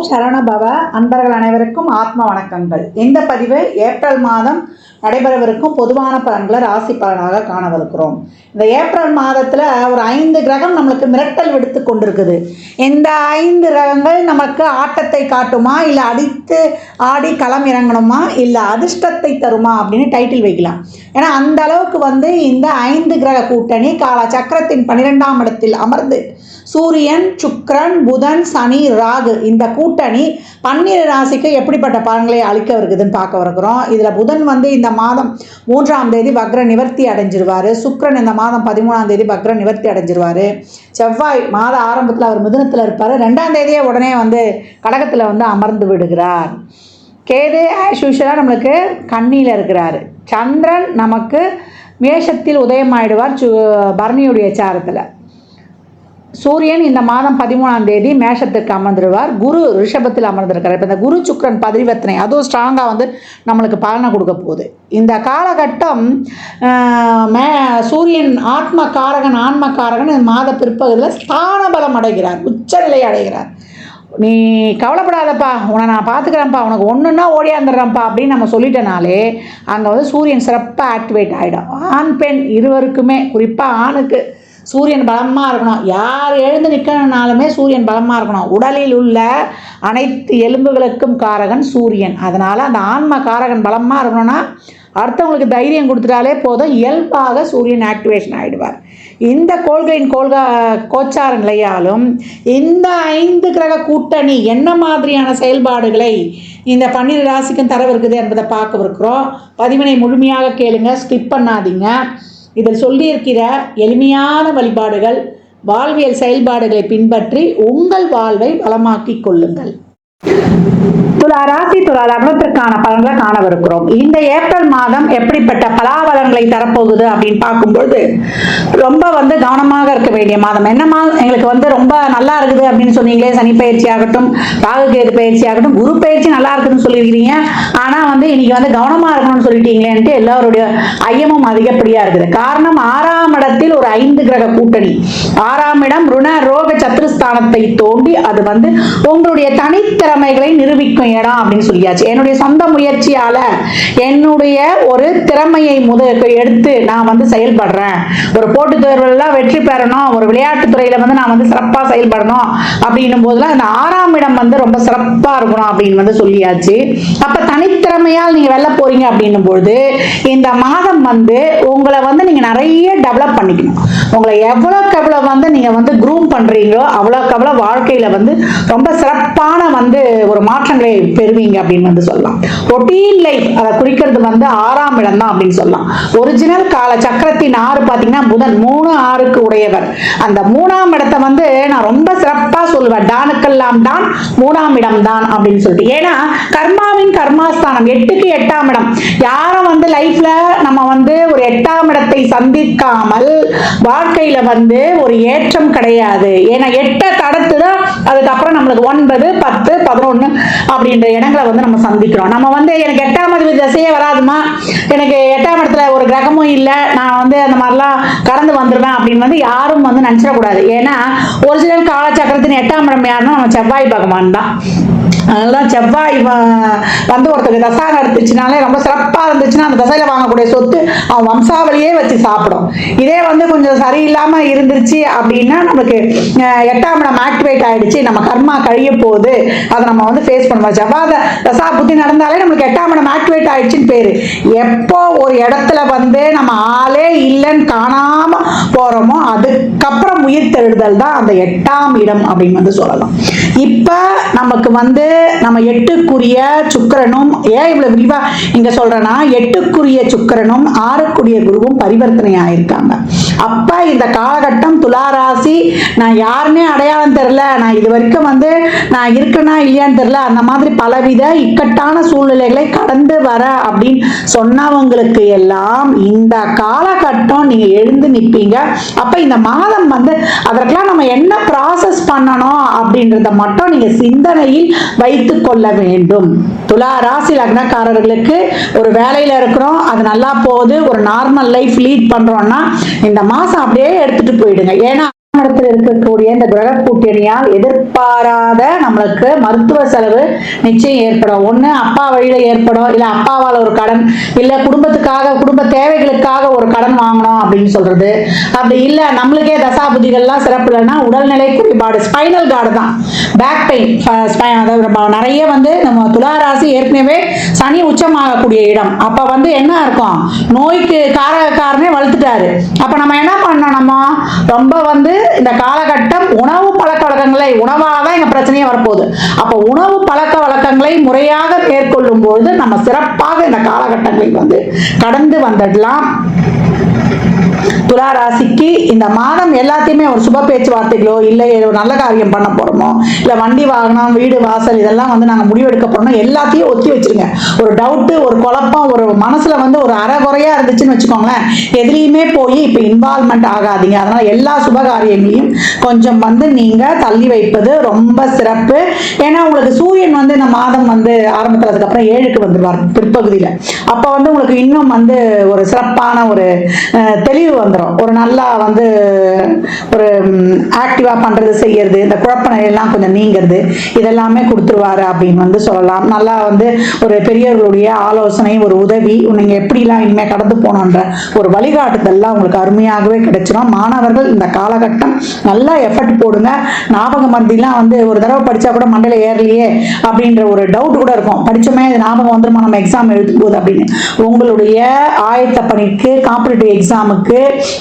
ஓம் சரவணபவ. அன்பர்கள் அனைவருக்கும் ஆத்ம வணக்கங்கள். இந்த பதிவு ஏப்ரல் மாதம் நடைபெறவிருக்கும் பொதுவான பலன்களை ராசி பலனாக காணவிருக்கிறோம். இந்த ஏப்ரல் மாதத்தில் ஒரு 5 கிரகம் நம்மளுக்கு மிரட்டல் விடுத்து கொண்டிருக்குது. இந்த 5 கிரகங்கள் நமக்கு ஆட்டத்தை காட்டுமா, இல்லை அடித்து ஆடி களம் இறங்கணுமா, இல்லை அதிர்ஷ்டத்தை தருமா அப்படின்னு டைட்டில் வைக்கலாம். ஏன்னா அந்த அளவுக்கு இந்த 5 கிரக கூட்டணி கால சக்கரத்தின் 12ஆம் இடத்தில் அமர்ந்து சூரியன், சுக்கிரன், புதன், சனி, ராகு இந்த கூட்டணி 12 ராசிக்கு எப்படிப்பட்ட பலன்களை அளிக்க இருக்குதுன்னு பார்க்க இருக்கிறோம். இதில் புதன் இந்த மாதம் 3ஆம் தேதி வக்ர நிவர்த்தி அடைஞ்சிருவார். சுக்கிரன் இந்த மாதம் 13ஆம் தேதி வக்ர நிவர்த்தி அடைஞ்சிருவார். செவ்வாய் மாத ஆரம்பத்தில் அவர் மிதுனத்தில் இருப்பார். 2ஆம் தேதியே உடனே கடகத்தில் அமர்ந்து விடுகிறார். கேது ஆஸ் யூஷுவலாக நம்மளுக்கு கன்னியில் இருக்கிறார். சந்திரன் நமக்கு மேஷத்தில் உதயமாயிடுவார் பரணியுடைய சாரத்தில். சூரியன் இந்த மாதம் 13ஆம் தேதி மேஷத்துக்கு அமர்ந்துடுவார். குரு ரிஷபத்தில் அமர்ந்திருக்கிறார். இப்போ இந்த குரு சுக்கிரன் பரிவர்த்தனை அதுவும் ஸ்ட்ராங்காக நம்மளுக்கு பலனை கொடுக்க போகுது. இந்த காலகட்டம் சூரியன் ஆத்மகாரகன் ஆன்மகாரகன் இந்த மாத பிற்பகுதியில் ஸ்தான பலம் அடைகிறார், உச்சநிலை அடைகிறார். நீ கவலைப்படாதப்பா, உன்னை நான் பார்த்துக்கிறேன்ப்பா, உனக்கு ஒன்றுன்னா ஓடியாந்துடுறேன்ப்பா அப்படின்னு நம்ம சொல்லிட்டனாலே அங்கே சூரியன் சிறப்பாக ஆக்டிவேட் ஆகிடும். ஆண் பெண் இருவருக்குமே, குறிப்பாக ஆணுக்கு சூரியன் பலமாக இருக்கணும். யார் எழுந்து நிற்கணுனாலுமே சூரியன் பலமாக இருக்கணும். உடலில் உள்ள அனைத்து எலும்புகளுக்கும் காரகன் சூரியன். அதனால் அந்த ஆன்ம காரகன் பலமாக இருக்கணும்னா அடுத்தவங்களுக்கு தைரியம் கொடுத்துட்டாலே போதும், இயல்பாக சூரியன் ஆக்டிவேஷன் ஆகிடுவார். இந்த கோள்களின் கோச்சார நிலையாலும் இந்த 5 கிரக கூட்டணி என்ன மாதிரியான செயல்பாடுகளை இந்த 12 ராசிக்கும் தரவிருக்குது என்பதை பார்க்கவிருக்கிறோம். பதிவினை முழுமையாக கேளுங்க, ஸ்கிப் பண்ணாதீங்க. இதில் சொல்லியிருக்கிற எளிமையான வழிபாடுகள், வாழ்வியல் செயல்பாடுகளை பின்பற்றி உங்கள் வாழ்வை வளமாக்கிக் கொள்ளுங்கள். துலா ராசி துலா லக்னத்திற்கான பலன்களை காணவிருக்கிறோம். இந்த ஏப்ரல் மாதம் எப்படிப்பட்ட பலாபலன்களை தரப்போகுது அப்படின்னு பார்க்கும்பொழுது ரொம்ப கவனமாக இருக்க வேண்டிய மாதம். என்னமா எங்களுக்கு ரொம்ப நல்லா இருக்குது அப்படின்னு சொன்னீங்களே, சனி பயிற்சி ஆகட்டும், ராகு கேது பயிற்சி ஆகட்டும், குரு பயிற்சி நல்லா இருக்குதுன்னு சொல்லியிருக்கிறீங்க. ஆனால் இன்னைக்கு கவனமாக இருக்கணும்னு சொல்லிட்டீங்களேன்ட்டு எல்லாருடைய ஐயமும் அதிகப்படியாக இருக்குது. காரணம் 6ஆம் இடத்தில் ஒரு 5 கிரக கூட்டணி. 6ஆம் இடம் ருண ரோக சத்துருஸ்தானத்தை தோண்டி அது உங்களுடைய தனித்திறமைகளை நிரூபிக்கும் இடம் அப்படின்னு சொல்லியாச்சு. என்னுடைய சொந்த முயற்சியால என்னுடைய ஒரு திறமையை எடுத்து நான் செயல்படுறேன். ஒரு போட்டித் தேர்வுலாம் வெற்றி பெறணும், ஒரு விளையாட்டுத் துறையில நான் சிறப்பா செயல்படணும் அப்படின்னும் போதுலாம் இந்த 6ஆம் இடம் ரொம்ப சிறப்பா இருக்கணும் அப்படின்னு சொல்லியாச்சு. அப்ப தனித்திறமையால் நீங்க வெல்ல போறீங்க அப்படின்னும் போது இந்த மாதம் உங்களை நீங்க நிறைய டெவலப் பண்ணிக்கணும். உங்களை எவ்வளவுக்கு எவ்வளவு நீங்க க்ரூம் பண்றீங்களோ அவ்வளவுக்கு அவ்வளவு வாழ்க்கையில ரொம்ப சிறப்பான ஒரு மாற்றங்களை பெறுவீங்க அப்படின்னு சொல்லலாம். ரொட்டீன் லைஃப் அதை குறிக்கிறது 6ஆம் இடம் தான் அப்படின்னு சொல்லலாம். ஒரிஜினல் கால சக்கரத்தின் 6 பார்த்தீங்கன்னா புதன் 3 6க்கு உடையவர். அந்த 3ஆம் இடத்தை நான் ரொம்ப சிறப்பா சொல்லுவேன். டானுக்கெல்லாம் தான் 3ஆம் இடம் தான் அப்படின்னு சொல்லிட்டு. ஏன்னா கர்மாவின் கர்மாஸ்தானம் 8க்கு 8ஆம் இடம். யாரும் லைஃப்ல நம்ம ஒரு 8ஆம் இடத்தை சந்திக்காமல் வாழ்க்கையில ஒரு ஏற்றம் கிடையாது. ஏன்னா 8 தடுத்து தான் அதுக்கப்புறம் நம்மளுக்கு 9 10 11 அப்படின்ற இடங்களை நம்ம சந்திக்கிறோம். நம்ம எனக்கு 8ஆம் அதிபதி திசையே வராதுமா, எனக்கு 8ஆம் இடத்துல ஒரு கிரகமும் இல்லை, நான் அந்த மாதிரிலாம் கடந்து வந்துடுவேன் அப்படின்னு யாரும் நினைச்சிடக்கூடாது. ஏன்னா ஒரிஜினல் காலச்சக்கரத்தின் 8ஆம் இடம் யாருன்னா நம்ம செவ்வாய் பகவான் தான். அதனால செவ்வாய் ஒருத்தருக்கு தசா நடத்துச்சுனாலே ரொம்ப சிறப்பாக இருந்துச்சுன்னா அந்த தசையில வாங்கக்கூடிய சொத்து அவன் வம்சாவளியே வச்சு சாப்பிடும். இதே கொஞ்சம் சரியில்லாமல் இருந்துருச்சு அப்படின்னா நமக்கு 8ஆம் இடம் ஆக்டிவேட் ஆயிடுச்சு, நம்ம கர்மா கழிய போகுது, அதை நம்ம ஃபேஸ் பண்ணுவோம். செவ்வாய் தசா புத்தி நடந்தாலே நம்மளுக்கு 8ஆம் இடம் ஆக்டிவேட் ஆயிடுச்சுன்னு பேரு. எப்போ ஒரு இடத்துல நம்ம ஆளே இல்லைன்னு காணாம போறோமோ அதுக்கப்புறம் உயிர் தெழுதல் தான் அந்த 8ஆம் இடம் அப்படின்னு சொல்லலாம். இப்ப நமக்கு நம்ம 8க்குரிய சுக்கிரனும், ஏன் இவ்வளவு விரிவா இங்க சொல்றேன்னா 8க்குரிய சுக்கிரனும் 6க்குரிய குருவும் பரிவர்த்தனை ஆயிருக்காங்க. அப்ப இந்த காலகட்டம் துலா ராசி, நான் யாருன்னே அடையாளம் தெரியல, நான் இது வரைக்கும் நான் இருக்கேனா இல்லையான்னு தெரியல, அந்த மாதிரி பலவித இக்கட்டான சூழ்நிலைகளை கடந்து வர அப்படின்னு சொன்னவங்களுக்கு எல்லாம் இந்த காலகட்டம் நீங்க எழுந்து நிற்பீங்க. அப்ப இந்த மாதம் அதற்கெல்லாம் நம்ம என்ன ப்ராசஸ் பண்ணணும் அப்படின்றத மட்டும் நீங்க சிந்தனையில் வைத்துக் கொள்ள வேண்டும். துலா ராசி லக்னக்காரர்களுக்கு ஒரு வேலையில இருக்கிறோம், அது நல்லா போகுது, ஒரு நார்மல் லைஃப் லீட் பண்றோம்னா இந்த மாசம் அப்படியே எடுத்துட்டு போயிடுங்க. ஏன்னா இடத்துல இருக்கக்கூடிய இந்த கிரக கூட்டணியால் எதிர்பாராத நம்மளுக்கு மருத்துவ செலவு நிச்சயம் ஏற்படும். ஒண்ணு அப்பா வழியில ஏற்படும், இல்ல அப்பாவால ஒரு கடன், இல்ல குடும்பத்துக்காக குடும்ப தேவைகளுக்காக ஒரு கடன் வாங்கணும் அப்படின்னு சொல்றது. அப்படி இல்ல நம்மளுக்கே தசாபுதிகள்லாம் சிறப்பு இல்லைன்னா உடல்நிலை குறைபாடு, ஸ்பைனல் கார்டு தான், பேக் பெயின். நிறைய வந்து நம்ம துளாராசி ஏற்கனவே சனி உச்சமாகக்கூடிய இடம். அப்ப வந்து என்ன இருக்கும், நோய்க்கு காரகக்காரனே வளர்த்துட்டாரு. அப்ப நம்ம என்ன பண்ணோம், நம்ம ரொம்ப வந்து இந்த காலகட்டம் உணவு பழக்க வழக்கங்களை, உணவால தான் எங்க பிரச்சனையே வரப்போகுது. அப்ப உணவு பழக்க வழக்கங்களை முறையாக மேற்கொள்ளும் பொழுது நம்ம சிறப்பாக இந்த காலகட்டங்களை வந்து கடந்து வந்துடலாம். துலா ராசிக்கு இந்த மாதம் எல்லாத்தையுமே ஒரு சுப பேச்சுவார்த்தைகளோ இல்லை ஒரு நல்ல காரியம் பண்ண போறோமோ இல்லை வண்டி வாகனம் வீடு வாசல் இதெல்லாம் வந்து நாங்கள் முடிவெடுக்க போறோமோ எல்லாத்தையும் ஒத்தி வச்சிருங்க. ஒரு டவுட்டு ஒரு குழப்பம் ஒரு மனசுல வந்து ஒரு அறகுறையா இருந்துச்சுன்னு வச்சுக்கோங்களேன், எதுலையுமே போய் இப்போ இன்வால்மெண்ட் ஆகாதீங்க. அதனால எல்லா சுப காரியங்களையும் கொஞ்சம் வந்து நீங்க தள்ளி வைப்பது ரொம்ப சிறப்பு. ஏன்னா உங்களுக்கு சூரியன் வந்து இந்த மாதம் வந்து ஆரம்பத்தில் அதுக்கப்புறம் 7க்கு வந்துடுவார் பிற்பகுதியில். அப்போ வந்து உங்களுக்கு இன்னும் வந்து ஒரு சிறப்பான ஒரு தெளிவு வந்துடும். ஒரு நல்லா வந்து ஒரு ஆக்டிவா பண்றது செய்யறது, இந்த குழப்ப நிலையெல்லாம் கொஞ்சம் நீங்கிறது, இதெல்லாமே கொடுத்துருவாரு அப்படின்னு வந்து சொல்லலாம். நல்லா வந்து ஒரு பெரியவர்களுடைய ஆலோசனை, ஒரு உதவி, நீங்க எப்படிலாம் இனிமே கடந்து போகணுன்ற ஒரு வழிகாட்டுதல்லாம் உங்களுக்கு அருமையாகவே கிடைச்சிடும். மாணவர்கள் இந்த காலகட்டம் நல்லா எஃபர்ட் போடுங்க. ஞாபக மருந்திலாம் வந்து ஒரு தடவை படிச்சா கூட மண்டையில ஏறலையே அப்படின்ற ஒரு டவுட் கூட இருக்கும். படிச்சோமே இது ஞாபகம் வந்துருமா நம்ம எக்ஸாம் எழுதும் போது அப்படின்னு. உங்களுடைய ஆயத்த பணிக்கு, காம்படிட்டிவ் எக்ஸாமுக்கு,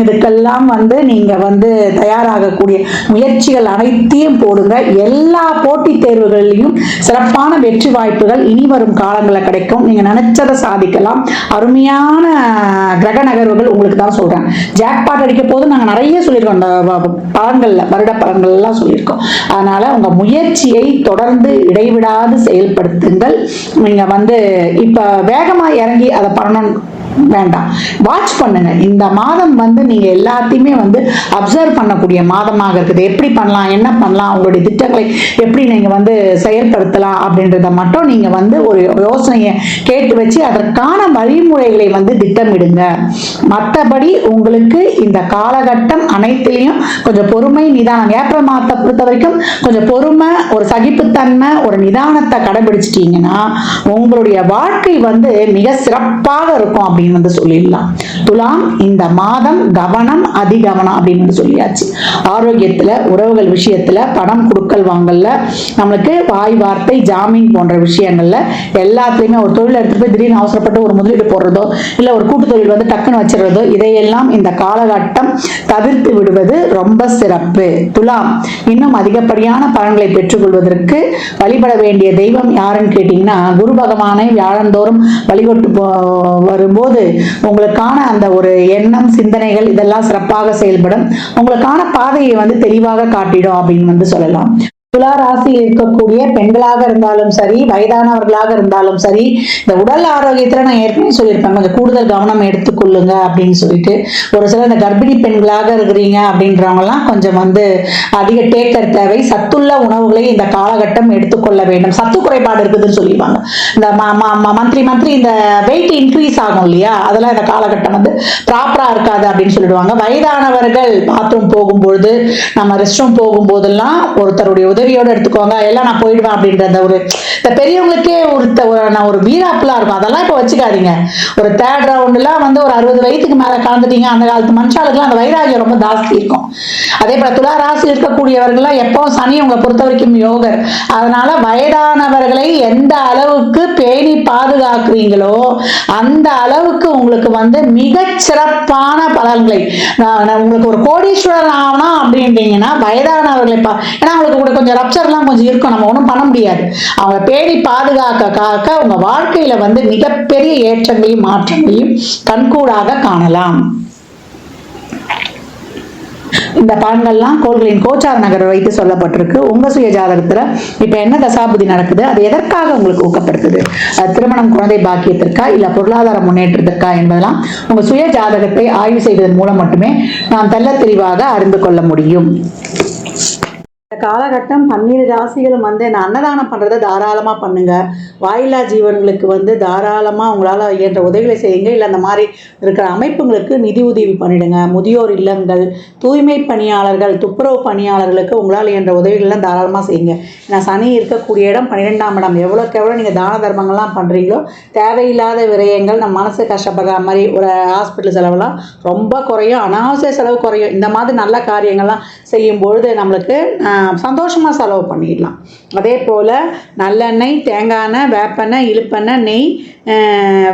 இதுக்கெல்லாம் வந்து நீங்க வந்து தயாராகக்கூடிய முயற்சிகள் அனைத்தையும் போடுங்க. எல்லா போட்டித் தேர்வுகளிலும் சிறப்பான வெற்றி வாய்ப்புகள் இனி வரும் காலங்களில் கிடைக்கும். நீங்க நினைச்சதை சாதிக்கலாம். அருமையான கிரக நகர்வுகள் உங்களுக்கு தான் சொல்றேன். ஜாக்பாட் அடிக்க போது நாங்க நிறைய சொல்லியிருக்கோம், அந்த பலன்கள்ல வருட பலன்கள் எல்லாம் சொல்லியிருக்கோம். அதனால உங்க முயற்சியை தொடர்ந்து இடைவிடாது செயல்படுத்துங்கள். நீங்க வந்து இப்ப வேகமா இறங்கி அதை பண்ணணும் வேண்டாம், வாட்ச் பண்ணுங்க. இந்த மாதம் வந்து நீங்க எல்லாத்தையுமே வந்து அப்சர்வ் பண்ணக்கூடிய மாதமாக இருக்குது. எப்படி பண்ணலாம், என்ன பண்ணலாம், உங்களுடைய திட்டங்களை எப்படி நீங்க வந்து செயல்படுத்தலாம் அப்படின்றத மட்டும் நீங்க வந்து ஒரு யோசனையை கேட்டு வச்சு அதற்கான வழிமுறைகளை வந்து திட்டமிடுங்க. மற்றபடி உங்களுக்கு இந்த காலகட்டம் அனைத்திலையும் கொஞ்சம் பொறுமை, நிதானம். ஏப்ரல் மாதத்தை பொறுத்த வரைக்கும் கொஞ்சம் பொறுமை, ஒரு சகிப்புத்தன்மை, ஒரு நிதானத்தை கடைபிடிச்சிட்டீங்கன்னா உங்களுடைய வாழ்க்கை வந்து மிக சிறப்பாக இருக்கும் அப்படின்னு வந்து சொல்லிடலாம். துலாம் இந்த மாதம் கவனம், அதிகவனம் அப்படின்னு சொல்லியாச்சு. ஆரோக்கியத்துல, உறவுகள் விஷயத்துல, பணம் கொடுக்கல் வாங்கல்ல, நம்மளுக்கு வாய் வார்த்தை ஜாமீன் போன்ற விஷயங்கள்ல எல்லாத்துலயுமே ஒரு தொழில் எடுத்துட்டு போய் திடீர்னு அவசரப்பட்டு ஒரு முதலீடு போடுறதோ இல்ல ஒரு கூட்டு தொழில் வந்து டக்குன்னு வச்சிருறதோ இதையெல்லாம் இந்த காலகட்டம் தவிர்த்து விடுவது ரொம்ப சிறப்பு. துலாம் இன்னும் அதிகப்படியான பலன்களை பெற்றுக்கொள்வதற்கு வழிபட வேண்டிய தெய்வம் யாருன்னு கேட்டீங்கன்னா குரு பகவானை வியாழந்தோறும் வழிபட்டு வரும்போது உங்களுக்கான அந்த ஒரு எண்ணம், சிந்தனைகள் இதெல்லாம் சிறப்பாக செயல்படும். உங்களுக்கான பாதையை வந்து தெளிவாக காட்டிடும் அப்படின்னு வந்து சொல்லலாம். துலா ராசியில் இருக்கக்கூடிய பெண்களாக இருந்தாலும் சரி, வயதானவர்களாக இருந்தாலும் சரி, இந்த உடல் ஆரோக்கியத்துல நான் ஏற்கனவே சொல்லியிருப்பேன், கொஞ்சம் கூடுதல் கவனம் எடுத்துக்கொள்ளுங்க அப்படின்னு சொல்லிட்டு. ஒரு சில இந்த கர்ப்பிணி பெண்களாக இருக்கிறீங்க அப்படின்றவங்க எல்லாம் கொஞ்சம் வந்து அதிக டேக்கர் தேவை. சத்துள்ள உணவுகளை இந்த காலகட்டம் எடுத்துக்கொள்ள வேண்டும். சத்து குறைபாடு இருக்குதுன்னு சொல்லிடுவாங்க. இந்த மந்த்லி இந்த வெயிட் இன்க்ரீஸ் ஆகும் இல்லையா, அதெல்லாம் இந்த காலகட்டம் வந்து ப்ராப்பரா இருக்காது அப்படின்னு சொல்லிடுவாங்க. வயதானவர்கள் பாத்ரூம் போகும்பொழுது, நம்ம ரெஸ்ட் ரூம் போகும்போதெல்லாம் ஒருத்தருடைய உதவியோட எடுத்துக்கோங்க. எல்லாம் நான் போயிடுவேன் அப்படின்ற அந்த ஒரு இந்த பெரியவங்களுக்கே ஒரு வீராப்புலாம் இருக்கும், அதெல்லாம் இப்ப வச்சுக்காதீங்க. ஒரு தேர்ட் ரவுண்ட்லாம் வந்து ஒரு 60 வயதுக்கு மேல கலந்துட்டீங்க, அந்த காலத்து மனுஷாளுக்குலாம் அந்த வைராகியம் ரொம்ப ஜாஸ்தி இருக்கும். அதே போல துலா ராசி இருக்கக்கூடியவர்கள்லாம் எப்போ சனி உங்களை பொறுத்த வரைக்கும் யோகர். அதனால வயதானவர்களை எந்த அளவுக்கு பேணி பாதுகாக்கிறீங்களோ அந்த அளவுக்கு உங்களுக்கு வந்து மிகச் சிறப்பான பலன்களை, உங்களுக்கு ஒரு கோடீஸ்வரர் ஆகணும் அப்படின்றீங்கன்னா வயதானவர்களை ஏன்னா அவங்களுக்கு கூட கொஞ்சம் ரப்சர்லாம் கொஞ்சம் இருக்கும், நம்ம ஒன்றும் பண்ண முடியாது. அவங்க பேணி பாதுகாக்க உங்க வாழ்க்கையில வந்து மிகப்பெரிய ஏற்றங்களையும் மாற்றங்களையும் கண்கூடாக காணலாம். இந்த பலன்கள்லாம் கோள்களின் கோச்சார நகர் வைத்து சொல்லப்பட்டிருக்கு. உங்க சுய ஜாதகத்துல இப்ப என்ன தசாபுதி நடக்குது, அது எதற்காக உங்களுக்கு ஊக்கப்படுத்துது, திருமணம், குழந்தை பாக்கியத்திற்கா இல்ல பொருளாதார முன்னேற்றத்திற்கா என்பதெல்லாம் உங்க சுய ஜாதகத்தை ஆய்வு செய்வதன் மூலம் மட்டுமே நாம் தெள்ள தெளிவாக அறிந்து கொள்ள முடியும். இந்த காலகட்டம் 12 ராசிகளும் இந்த அன்னதானம் பண்ணுறதை தாராளமாக பண்ணுங்கள். வாயில்லா ஜீவன்களுக்கு தாராளமாக உங்களால் இயன்ற உதவிகளை செய்யுங்க. இல்லை அந்த மாதிரி இருக்கிற அமைப்புங்களுக்கு நிதி உதவி பண்ணிவிடுங்க. முதியோர் இல்லங்கள், தூய்மை பணியாளர்கள், துப்புரவு பணியாளர்களுக்கு உங்களால் இயன்ற உதவிகள்லாம் தாராளமாக செய்யுங்க. ஏன்னா சனி இருக்கக்கூடிய இடம் 12ஆம் இடம். எவ்வளோக்கு எவ்வளோ நீங்கள் தான தர்மங்கள்லாம் பண்ணுறீங்களோ தேவையில்லாத விரயங்கள், நம்ம மனசு கஷ்டப்படுற மாதிரி ஒரு ஹாஸ்பிட்டல் செலவெல்லாம் ரொம்ப குறையும். அனாவசிய செலவு குறையும். இந்த மாதிரி நல்ல காரியங்கள்லாம் செய்யும்பொழுது நம்மளுக்கு சந்தோஷமாக செலவு பண்ணிடலாம். அதே போல் நல்லெண்ணெய், தேங்காய் எண்ணெய், வேப்பெண்ணெய், இழுப்பெண்ணெய், நெய்,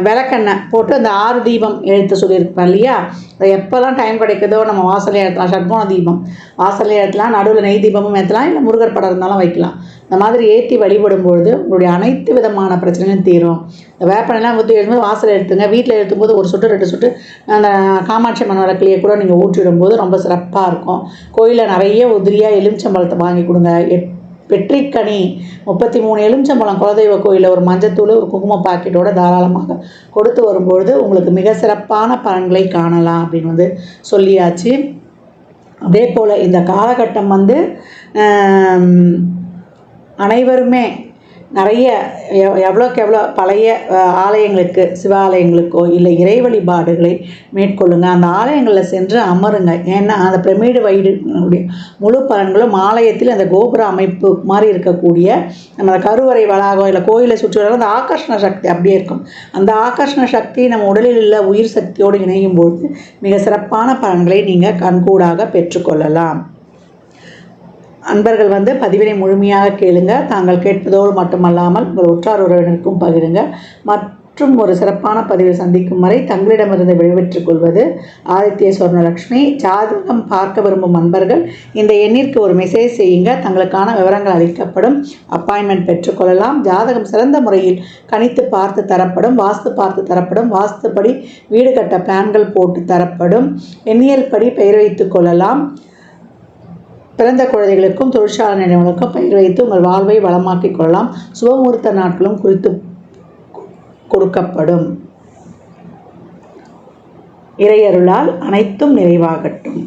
விளக்கெண்ணெய் போட்டு அந்த 6 தீபம் எழுத்து சொல்லியிருப்பேன் இல்லையா, அது எப்போல்லாம் டைம் கிடைக்குதோ நம்ம வாசலே ஏற்றலாம். ஷட்கோண தீபம் வாசலே ஏற்றலாம், நடுவில் நெய் தீபமும் ஏற்றலாம், இல்லை முருகர் படம் இருந்தாலும் வைக்கலாம். இந்த மாதிரி ஏற்றி வழிபடும்பொழுது உங்களுடைய அனைத்து விதமான பிரச்சனைகளும் தீரும். இந்த வேப்பெண்ணெய்லாம் எழுதும்போது வாசல் எடுத்துங்க. வீட்டில் எழுத்தும்போது 1 சொட்டு 2 சொட்டு அந்த காமாட்சி அம்மன் விளக்குலையே கூட நீங்கள் ஊற்றிடும்போது ரொம்ப சிறப்பாக இருக்கும். கோயிலில் நிறைய உதிரியாக எலுமிச்சம்பழத்தை வாங்கி கொடுங்க. வெற்றிக்கனி 33 எலுமிச்சம்பழம் குலதெய்வ கோயிலில் ஒரு மஞ்சத்தூள், ஒரு குங்கும பாக்கெட்டோட தாராளமாக கொடுத்து வரும்பொழுது உங்களுக்கு மிக சிறப்பான பலன்களை காணலாம் அப்படின்னு சொல்லியாச்சு. அதே போல் இந்த காலகட்டம் அனைவருமே நிறைய எவ்வளோக்கு எவ்வளோ பழைய ஆலயங்களுக்கு, சிவாலயங்களுக்கோ இல்லை இறை வழிபாடுகளை மேற்கொள்ளுங்க. அந்த ஆலயங்களில் சென்று அமருங்க. ஏன்னா அந்த பிரமிடு வயிறு முழு பலன்களும் ஆலயத்தில் அந்த கோபுர அமைப்பு மாதிரி இருக்கக்கூடிய நம்ம கருவறை வளாகம் இல்லை கோயிலை சுற்றி வர அந்த ஆகர்ஷண சக்தி அப்படியே இருக்கும். அந்த ஆகர்ஷண சக்தி நம்ம உடலில் உள்ள உயிர் சக்தியோடு இணையும் போது மிக சிறப்பான பலன்களை நீங்கள் கண்கூடாக பெற்றுக்கொள்ளலாம். அன்பர்கள் பதிவினை முழுமையாக கேளுங்க. தாங்கள் கேட்பதோடு மட்டுமல்லாமல் உங்கள் உற்றார் உறவினருக்கும் பகிருங்க. மற்றும் ஒரு சிறப்பான பதிவில் சந்திக்கும் வரை தங்களிடமிருந்து விடைபெற்றுக் கொள்வது ஆதித்ய சொர்ணலக்ஷ்மி. ஜாதகம் பார்க்க விரும்பும் அன்பர்கள் இந்த எண்ணிற்கு ஒரு மெசேஜ் செய்யுங்க. தங்களுக்கான விவரங்கள் அளிக்கப்படும். அப்பாயின்மெண்ட் பெற்றுக்கொள்ளலாம். ஜாதகம் சிறந்த முறையில் கணித்து பார்த்து தரப்படும். வாஸ்து பார்த்து தரப்படும். வாஸ்துப்படி வீடு கட்ட பிளான்கள் போட்டு தரப்படும். எண்ணியல் படி பெயர் வைத்துக் கொள்ளலாம். பிறந்த குழந்தைகளுக்கும் தொழிற்சாலை நிறுவனங்களுக்கும் பெயர் வைத்து உங்கள் வாழ்வை வளமாக்கிக் கொள்ளலாம். சுபமுகூர்த்த நாட்களும் குறித்து கொடுக்கப்படும். இறையருளால் அனைத்தும் நிறைவாகட்டும்.